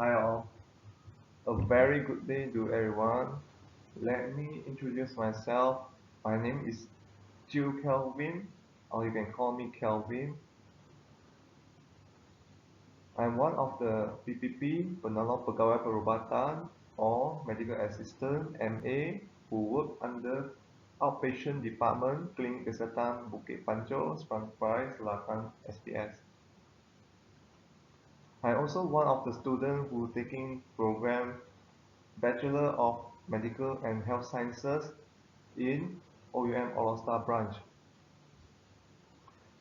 Hi all, a very good day to everyone. Let me introduce myself. My name is Jiu Kelvin, or you can call me Kelvin. I'm one of the PPP, Penolong Pegawai Perubatan, or Medical Assistant MA, who work under Outpatient Department, Klinik Kesihatan Bukit Panjang, Sprangpai, Selatan, SPS. I also one of the students who taking program Bachelor of Medical and Health Sciences in OUM All-Star branch.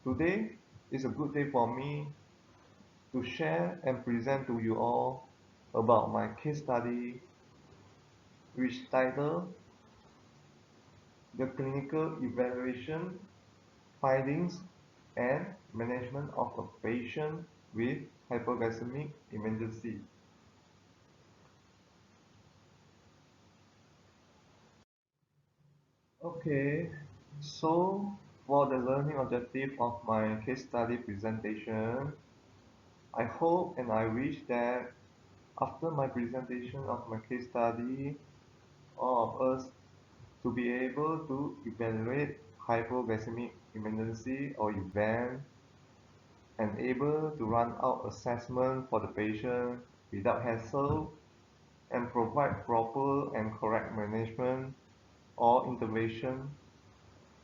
Today is a good day for me to share and present to you all about my case study which titled The Clinical Evaluation, Findings and Management of a Patient with Hypoglycemic Emergency. Okay, so for the learning objective of my case study presentation, I hope and I wish that after my presentation of my case study, all of us to be able to evaluate hypoglycemic emergency or event and able to run out assessment for the patient without hassle and provide proper and correct management or intervention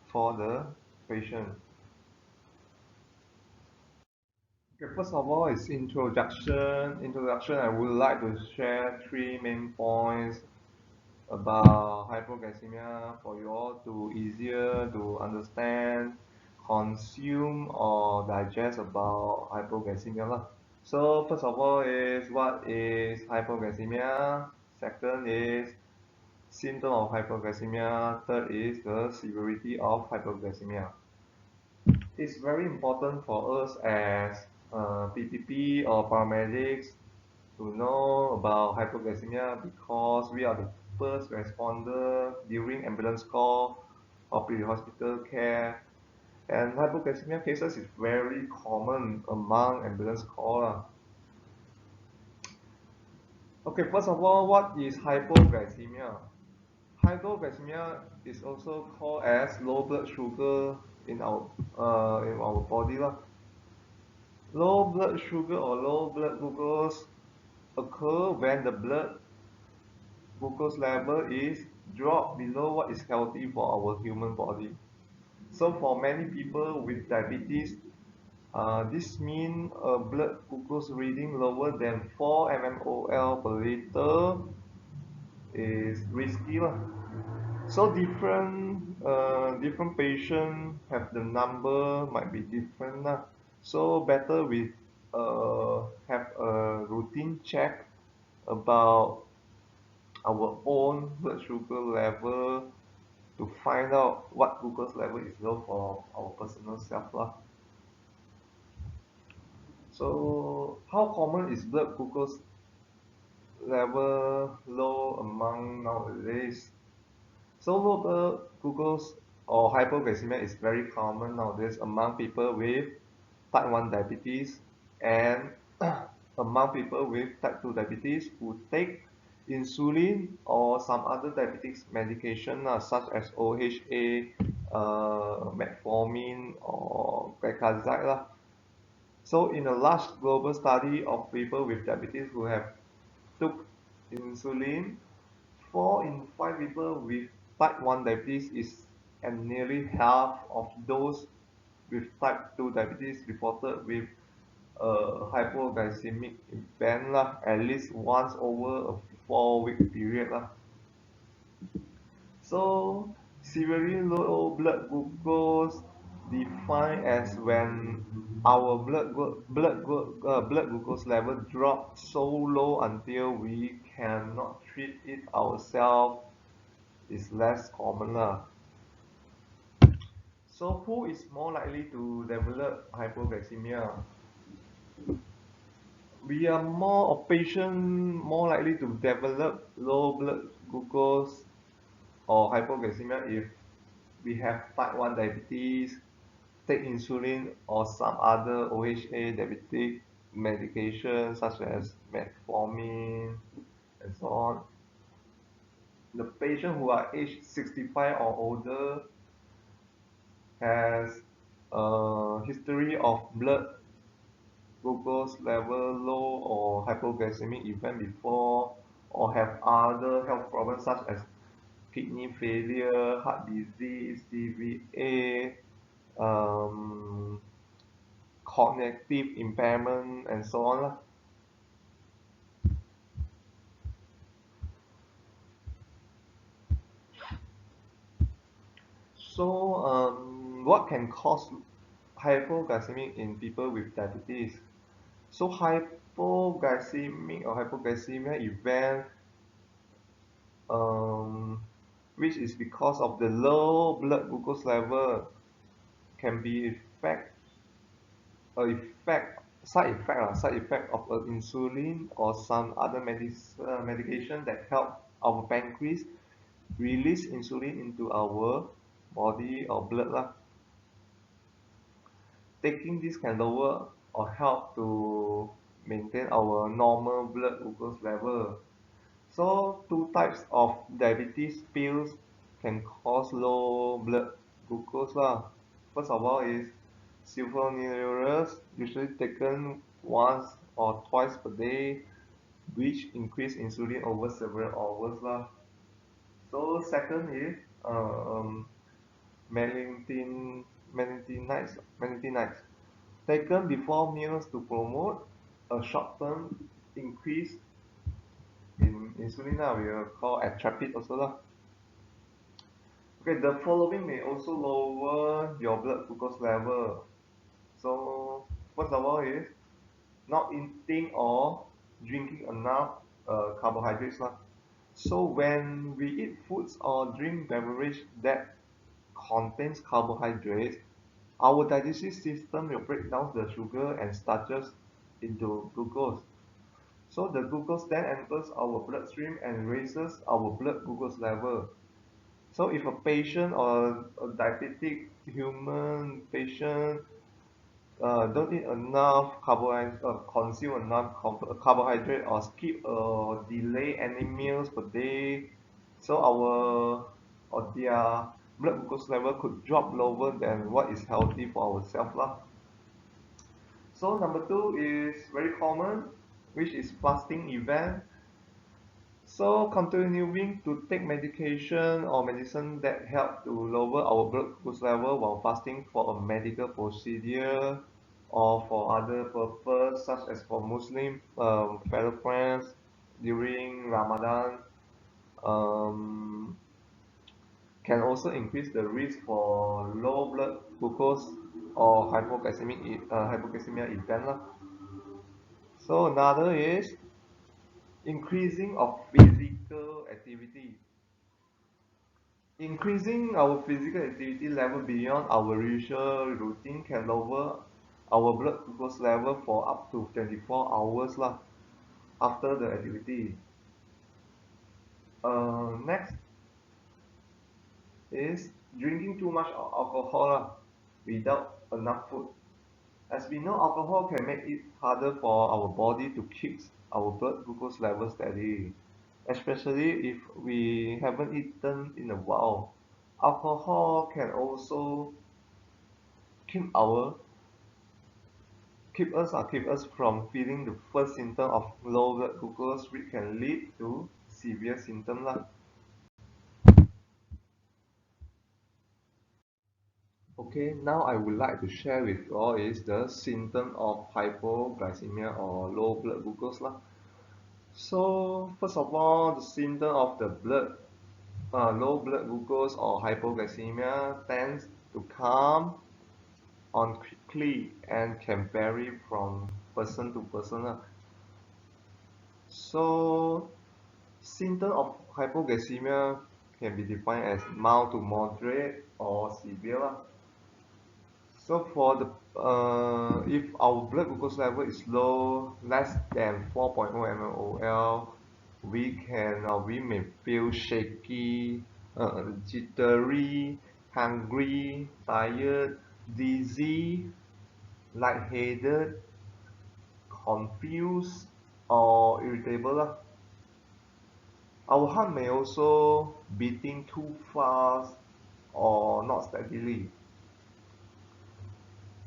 for the patient. Okay, first of all is introduction. Introduction, I would like to share three main points about hypoglycemia for you all to easier to understand, consume or digest about hypoglycemia lah. So first of all is what is hypoglycemia? Second is symptom of hypoglycemia. Third is the severity of hypoglycemia. It's very important for us as PPP or paramedics to know about hypoglycemia because we are the first responder during ambulance call or pre-hospital care. And hypoglycemia cases is very common among ambulance call. Okay, first of all, what is hypoglycemia? Hypoglycemia is also called as low blood sugar in our body lah. Low blood sugar or low blood glucose occur when the blood glucose level is dropped below what is healthy for our human body. So for many people with diabetes, this means a blood glucose reading lower than 4 mmol per liter is risky lah. So different patient have the number might be different lah. So better we have a routine check about our own blood sugar level to find out what glucose level is low for our personal self lah. So how common is blood glucose level low among nowadays? So low blood glucose or hypoglycemia is very common nowadays among people with type 1 diabetes and among people with type 2 diabetes who take insulin or some other diabetes medication such as OHA, metformin or glycazide lah. So in a large global study of people with diabetes who have took insulin, 4 in 5 people with type 1 diabetes is and nearly half of those with type 2 diabetes reported with hypoglycemic event lah, at least once over a 4-week period lah. So severely low blood glucose defined as when our blood glucose level drop so low until we cannot treat it ourselves is less common lah. So who is more likely to develop hypoglycemia? We are more a patient more likely to develop low blood glucose or hypoglycemia if we have type 1 diabetes, take insulin or some other OHA diabetic medications such as metformin and so on. The patient who are aged 65 or older has a history of blood glucose level low or hypoglycemic event before, or have other health problems such as kidney failure, heart disease, CVA, cognitive impairment, and so on lah. So, what can cause hypoglycemic in people with diabetes? So, hypoglycemic or hypoglycemia event, um, which is because of the low blood glucose level, can be side effect of insulin or some other medication that help our pancreas release insulin into our body or blood lah. Taking this can lower or help to maintain our normal blood glucose level. So two types of diabetes pills can cause low blood glucose lah. First of all is sulfonylureas, usually taken once or twice per day, which increase insulin over several hours lah. So second is melantine, melantinides, taken before meals to promote a short-term increase in insulin lah. We will call atropine also lah. Okay, the following may also lower your blood glucose level. So first of all is not eating or drinking enough carbohydrates lah. So when we eat foods or drink beverage that contains carbohydrates, our digestive system will break down the sugar and starches into glucose. So the glucose then enters our bloodstream and raises our blood glucose level. So if a patient or a diabetic human patient don't eat enough carbohydrate, consume enough carbohydrate, or skip or delay any meals per day, so our or their blood glucose level could drop lower than what is healthy for ourselves lah. So number two is very common, which is fasting event. So continuing to take medication or medicine that help to lower our blood glucose level while fasting for a medical procedure or for other purpose, such as for Muslim fellow friends during Ramadan, um, can also increase the risk for low blood glucose or hypoglycemia event lah. So another is increasing of physical activity. Increasing our physical activity level beyond our usual routine can lower our blood glucose level for up to 24 hours lah after the activity. Next is drinking too much alcohol lah, without enough food. As we know, alcohol can make it harder for our body to keep our blood glucose level steady, especially if we haven't eaten in a while. Alcohol can also keep our keep us from feeling the first symptom of low blood glucose, which can lead to severe symptoms lah. Okay, now I would like to share with you all is the symptom of hypoglycemia or low blood glucose lah. So first of all, the symptom of the low blood glucose or hypoglycemia tends to come on quickly and can vary from person to person lah. So symptom of hypoglycemia can be defined as mild to moderate or severe lah. So for the if our blood glucose level is low, less than 4.0 mmol, we may feel shaky, jittery, hungry, tired, dizzy, lightheaded, confused or irritable lah. Our heart may also beating too fast or not steadily.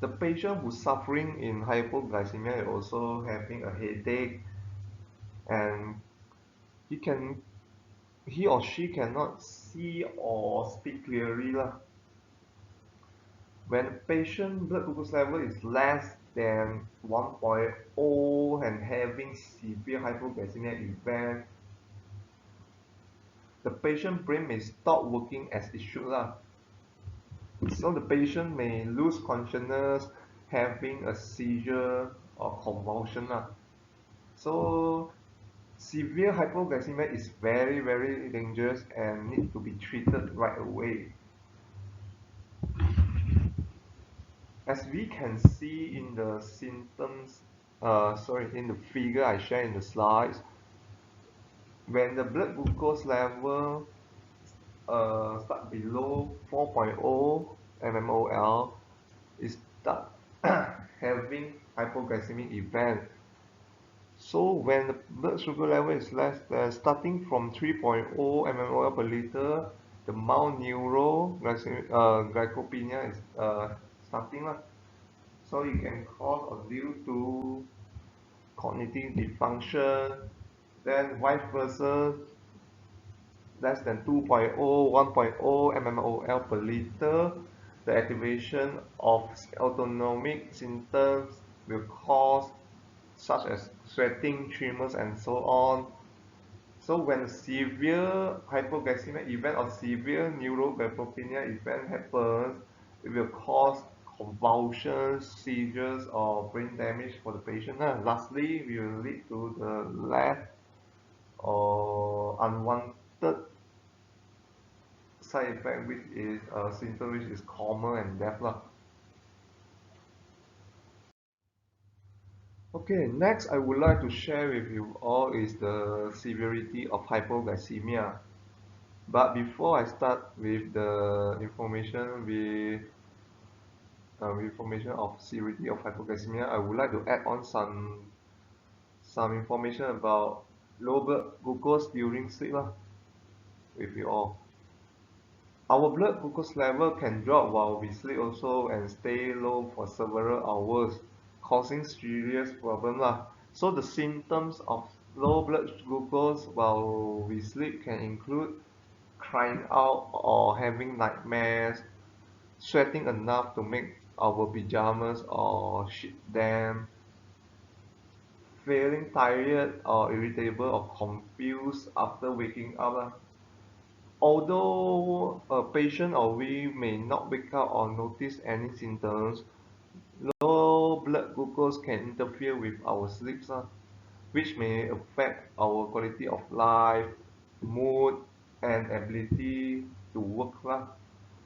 The patient who's suffering in hypoglycemia is also having a headache, and he can he or she cannot see or speak clearly lah. When patient blood glucose level is less than 1.0 and having severe hypoglycemia event, the patient brain may stop working as it should lah. So the patient may lose consciousness, having a seizure or convulsion lah. So severe hypoglycemia is very, very dangerous and need to be treated right away. As we can see in the symptoms, in the figure I share in the slides, when the blood glucose level start below 4.0 mmol, it start having hypoglycemic event. So when the blood sugar level is less than starting from 3.0 mmol per liter, the mild glycopenia is starting lah. So it can cause or due to cognitive dysfunction, then vice versa, less than 2.0, 1.0 mmol per liter, the activation of autonomic symptoms will cause such as sweating, tremors, and so on. So when severe hypoglycemia event or severe neuroglycopenia event happens, it will cause convulsions, seizures, or brain damage for the patient. Lastly, it will lead to the left or unwanted side effect, which is a symptom which is coma and death lah. Okay, next I would like to share with you all is the severity of hypoglycemia. But before I start with the information of severity of hypoglycemia, I would like to add on some information about low blood glucose during sleep lah, with you all. Our blood glucose level can drop while we sleep also and stay low for several hours, causing serious problem lah. So the symptoms of low blood glucose while we sleep can include crying out or having nightmares, sweating enough to make our pajamas or shit them, feeling tired or irritable or confused after waking up. Although a patient or we may not wake up or notice any symptoms, low blood glucose can interfere with our sleep, which may affect our quality of life, mood, and ability to work.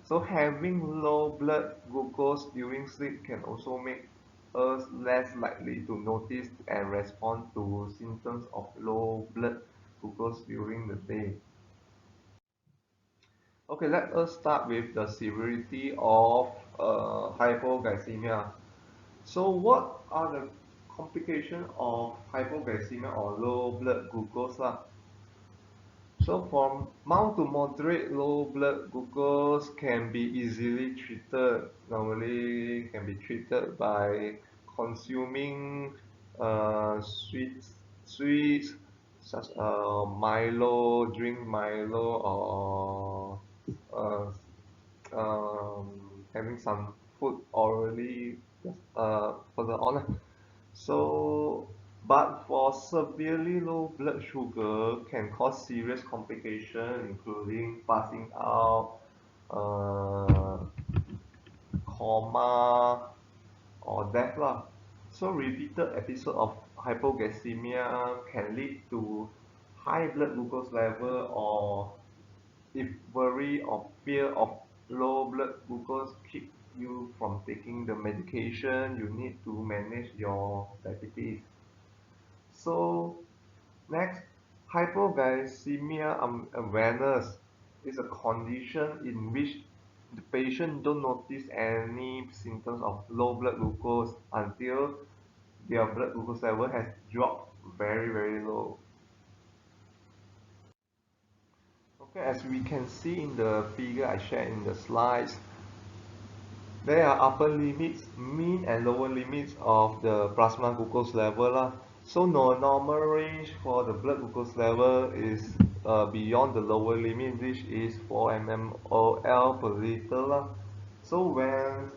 So having low blood glucose during sleep can also make us less likely to notice and respond to symptoms of low blood glucose during the day. Okay, let us start with the severity of hypoglycemia. So what are the complications of hypoglycemia or low blood glucose? So from mild to moderate low blood glucose can be easily treated. Normally can be treated by consuming sweets such Milo, drink Milo, or uh, having some food orally further on. So, but for severely low blood sugar can cause serious complications, including passing out, uh, coma, or death lah. So repeated episode of hypoglycemia can lead to high blood glucose level, or if worry or fear of low blood glucose keep you from taking the medication you need to manage your diabetes. So next, hypoglycemia awareness is a condition in which the patient don't notice any symptoms of low blood glucose until their blood glucose level has dropped very, very low. Okay, as we can see in the figure I shared in the slides, there are upper limits, mean and lower limits of the plasma glucose level lah. So no normal range for the blood glucose level is beyond the lower limit, which is 4 mmol per liter lah. So when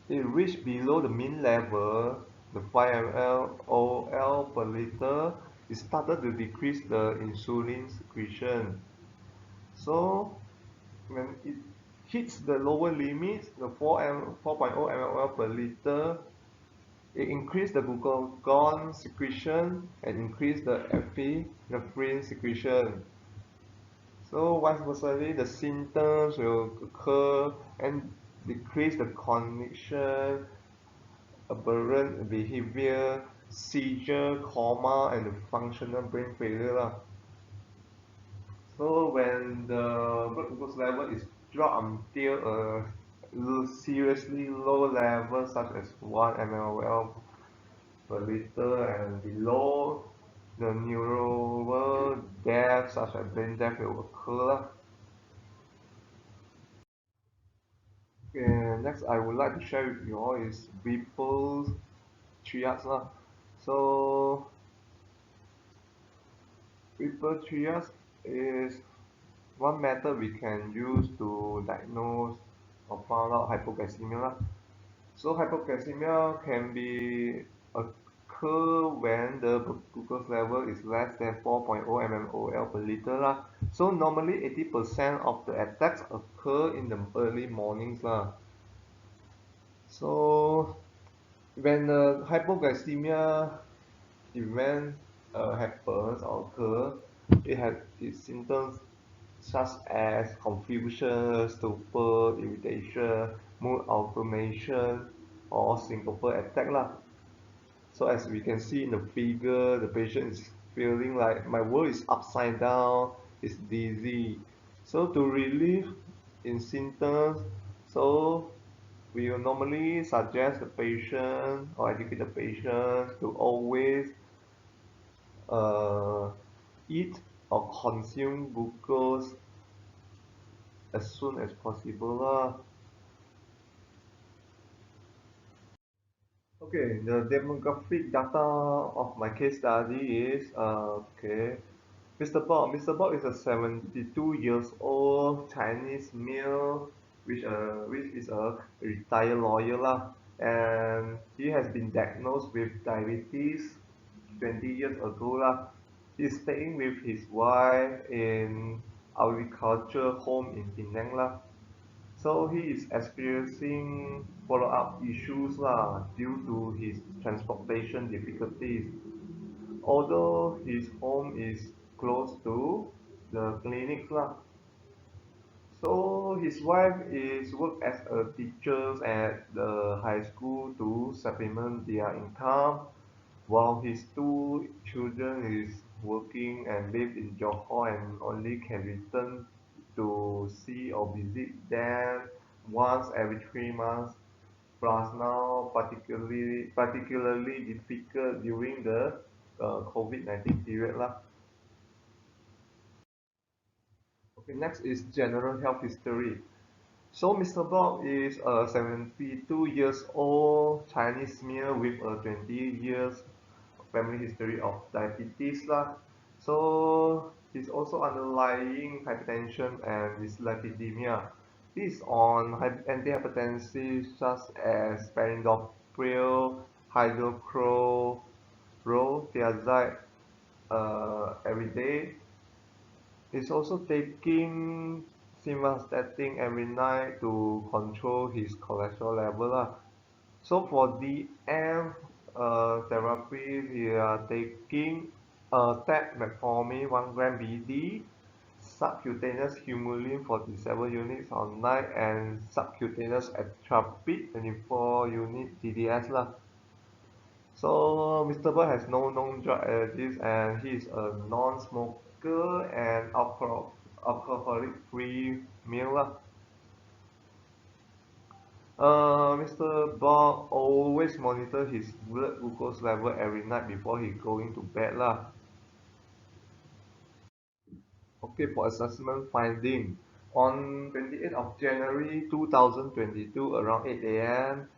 it reached below the mean level, the 5 mmol per liter, it started to decrease the insulin secretion. So when it hits the lower limits, the 4.0 mmol per liter, it increased the glucagon secretion and increased the epinephrine secretion. So vice versa, the symptoms will occur and decrease the cognition, aberrant behavior, seizure, coma, and the functional brain failure lah. So when the blood glucose level is dropped until a seriously low level such as 1 mmol per liter and below, the neural death such as brain death will occur. Okay, next I would like to share with you all is Whipple's triage lah. So Whipple triage is one method we can use to diagnose or find out hypoglycemia lah. So hypoglycemia can be occur when the glucose level is less than 4.0 mmol per liter lah. So normally 80% of the attacks occur in the early mornings lah. So when the hypoglycemia event happens or occur, it has its symptoms such as confusion, stupor, irritation, mood alternation, or syncopal attack lah. So as we can see in the figure, the patient is feeling like my world is upside down, is dizzy. So to relieve in symptoms, so we will normally suggest the patient or educate the patient to always uh, eat or consume glucose as soon as possible lah. Okay, the demographic data of my case study is okay. Mr. Bob is a 72 years old Chinese male, which is a retired lawyer lah, and he has been diagnosed with diabetes 20 years ago lah. He's staying with his wife in agriculture home in Penang lah. So he is experiencing follow-up issues lah due to his transportation difficulties. Although his home is close to the clinic lah. So his wife is work as a teacher at the high school to supplement their income, while his two children is working and live in Johor and only can return to see or visit them once every 3 months. Plus now particularly difficult during the COVID-19 period lah. Okay, next is general health history. So Mr. Bob is a 72 years old Chinese male with a 20 years family history of diabetes lah. So he's also underlying hypertension and dyslipidemia. He's on antihypertensives such as perindopril, hydrochlorothiazide every day. He's also taking simvastatin every night to control his cholesterol level lah. So for DM therapy, we are taking tab metformin 1 gram BD, subcutaneous humulin 47 units on night, and subcutaneous atropine 24 unit TDS lah. So Mr. Bird has no known drug allergies and he is a non-smoker and alcoholic free meal lah. Mr. Bob always monitor his blood glucose level every night before he going to bed lah. Okay, for assessment finding. On 28th of January 2022 around 8 a.m.,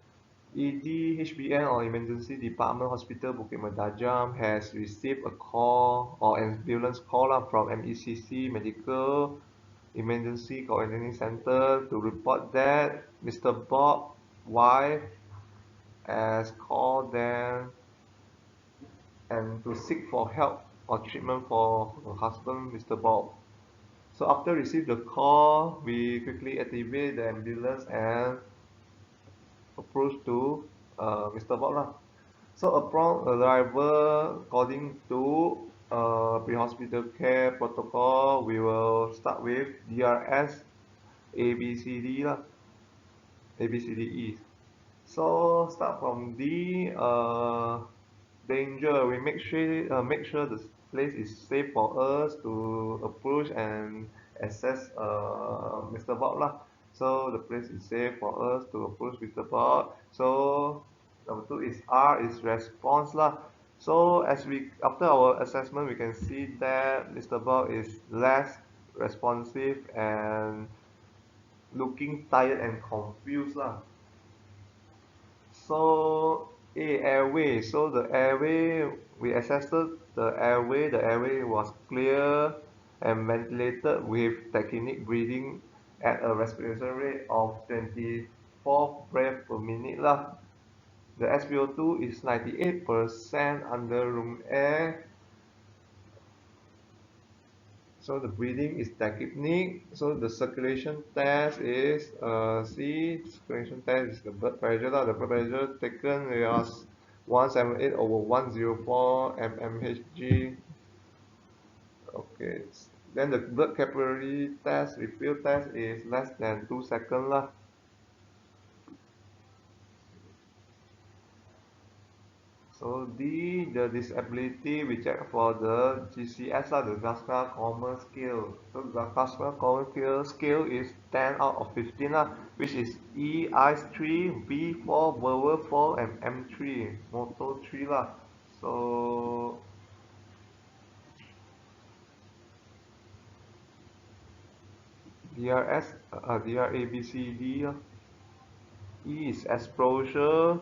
ED, HBN or Emergency Department Hospital Bukit Medajam has received a call or ambulance call from MECC Medical Emergency Coordinating Center to report that Mr. Bob's wife has called them and to seek for help or treatment for her husband, Mr. Bob. So after receive the call, we quickly activate the ambulance and approach to Mr. Bob lah. So upon arrival, according to pre-hospital care protocol, we will start with DRS ABCD lah, ABCDE. So start from D, danger. We make sure the place is safe for us to approach and access Mr. Bob lah. So the place is safe for us to approach Mr. Bob. So number two is R is response lah. So as we after our assessment, we can see that Mr. Bob is less responsive and looking tired and confused lah. So airway. So the airway, we assessed the airway. The airway was clear and ventilated with tachynic breathing at a respiration rate of 24 breath per minute lah. The SpO2 is 98% under room air. So the breathing is tachypnic. So the circulation test is circulation test is the blood pressure lah. The blood pressure taken was 178 over 104 mmHg. Okay. Then the blood capillary test, refill test is less than 2 seconds lah. So D, the disability, we check for the GCS lah, the Glasgow Common Scale. So the Glasgow Common Scale is 10 out of 15 lah, which is E, eyes 3, B 4, verbal 4, and M 3, motor 3 lah. So DRS, DRABCD lah. E is exposure.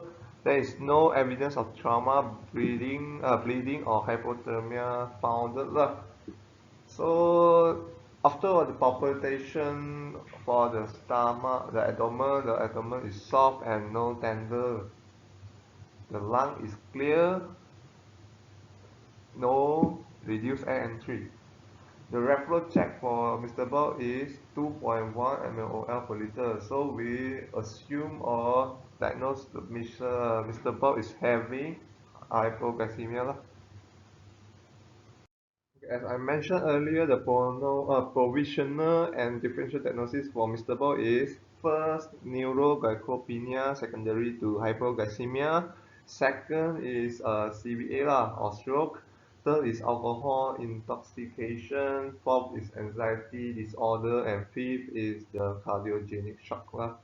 There is no evidence of trauma, bleeding or hypothermia found lah. So after the palpitation for the stomach, the abdomen is soft and no tender. The lung is clear, no reduced air entry. The reflow check for Mr. Bob is 2.1 mMol per liter. So we assume or diagnose that Mr. Bob is having hypoglycemia lah. As I mentioned earlier, the provisional and differential diagnosis for Mr. Bob is first neuroglycopenia secondary to hypoglycemia. Second is CVA lah, or stroke. Third is alcohol intoxication. Fourth is anxiety disorder, and fifth is the cardiogenic shock lah.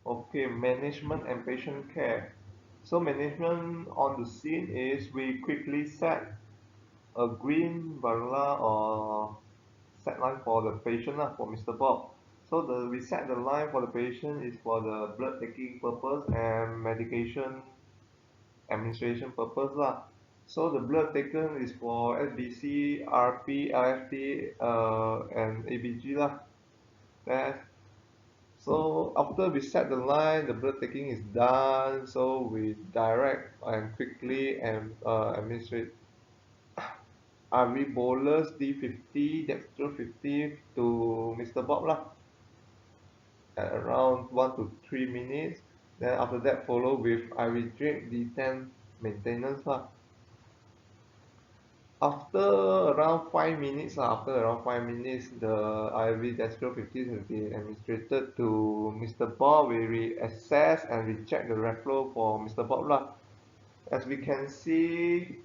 Okay, management and patient care. So management on the scene is we quickly set a green variola or set line for the patient lah, for Mr. Bob. So we set the line for the patient is for the blood taking purpose and medication administration purpose lah. So the blood taken is for SBC, RP, LFT, and ABG lah. So after we set the line, the blood taking is done. So we direct and quickly and administrate IV bolus D50, dextro 50 to Mr. Bob lah, at around 1 to 3 minutes. Then after that follow with IV drip D10 maintenance lah. After around 5 minutes, the IV dextro 50 will be administered to Mr. Bob. We reassess and recheck the reflow for Mr. Bob lah. As we can see,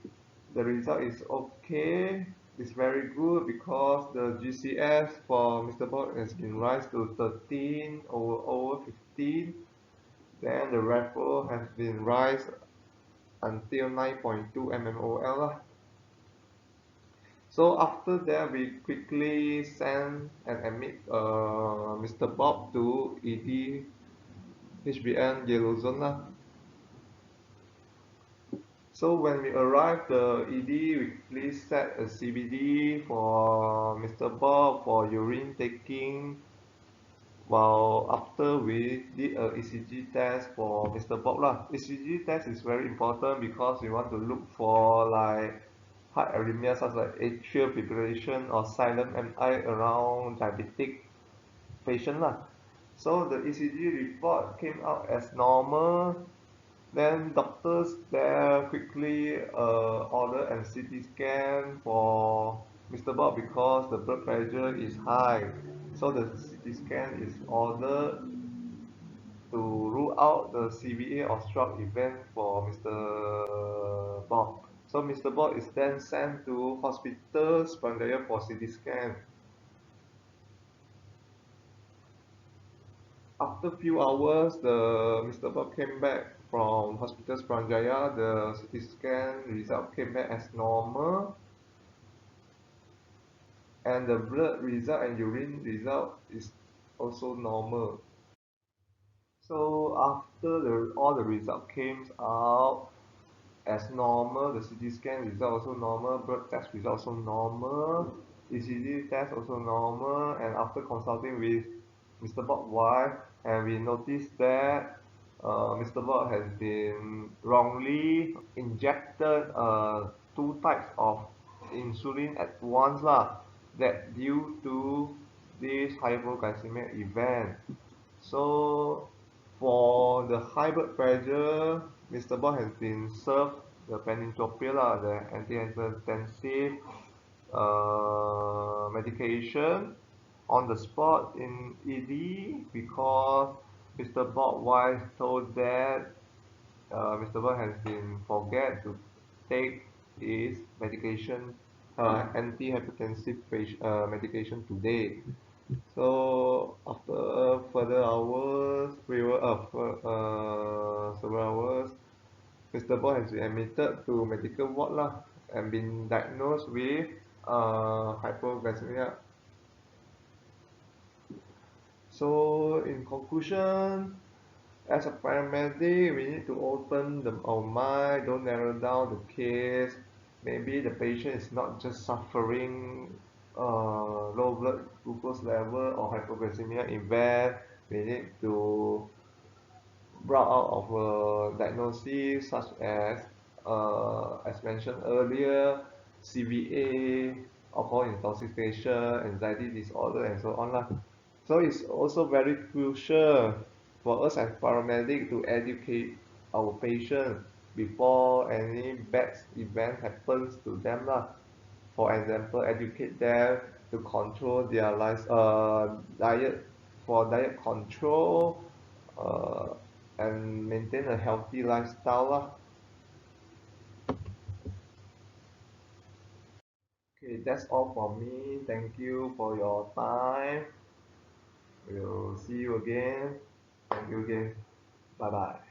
the result is okay. is very good because the GCS for Mr. Bob has been raised to 13 over 15. Then the referral has been raised until 9.2 mmol lah. So after that, we quickly send and admit Mr. Bob to ED HBN yellow zone lah. So when we arrived the ED, we quickly set a CBD for Mr. Bob for urine taking. While after we did a ECG test for Mr. Bob lah. ECG test is very important because we want to look for like heart arrhythmia such like atrial fibrillation or silent MI around diabetic patient lah. So the ECG report came out as normal. Then doctors there quickly order a CT scan for Mr. Bob because the blood pressure is high. So the CT scan is ordered to rule out the CVA or stroke event for Mr. Bob. So Mr. Bob is then sent to hospital Spanjaya for CT scan. After few hours, the Mr. Bob came back from hospital Spanjaya. The CT scan result came back as normal, and the blood result and urine result is also normal. So after all the result came out as normal, the CT scan result also normal, blood test result also normal, ECG test also normal, and after consulting with Mr. Bob's wife, and we noticed that Mr. Bob has been wrongly injected two types of insulin at once lah, that due to this hypoglycemic event. So for the high blood pressure, Mr. Bob has been served the penintropia lah, the antihypertensive medication on the spot in ED because Mr. Bob wife told that Mr. Bob has been forget to take his medication, antihypertensive medication today. So after further hours, we were several hours, Mr. Bob has been admitted to medical ward lah and been diagnosed with hypoglycemia. So in conclusion, as a paramedic, we need to open our mind, don't narrow down the case. Maybe the patient is not just suffering low blood glucose level or hypoglycemia event. We need to brought out of a diagnosis such as mentioned earlier, CVA, alcohol intoxication, anxiety disorder, and so on lah. So it's also very crucial for us as paramedic to educate our patient before any bad event happens to them lah. For example, educate them to control their diet for diet control and maintain a healthy lifestyle lah. Okay, that's all for me. Thank you for your time. We'll see you again. Thank you again. Bye bye.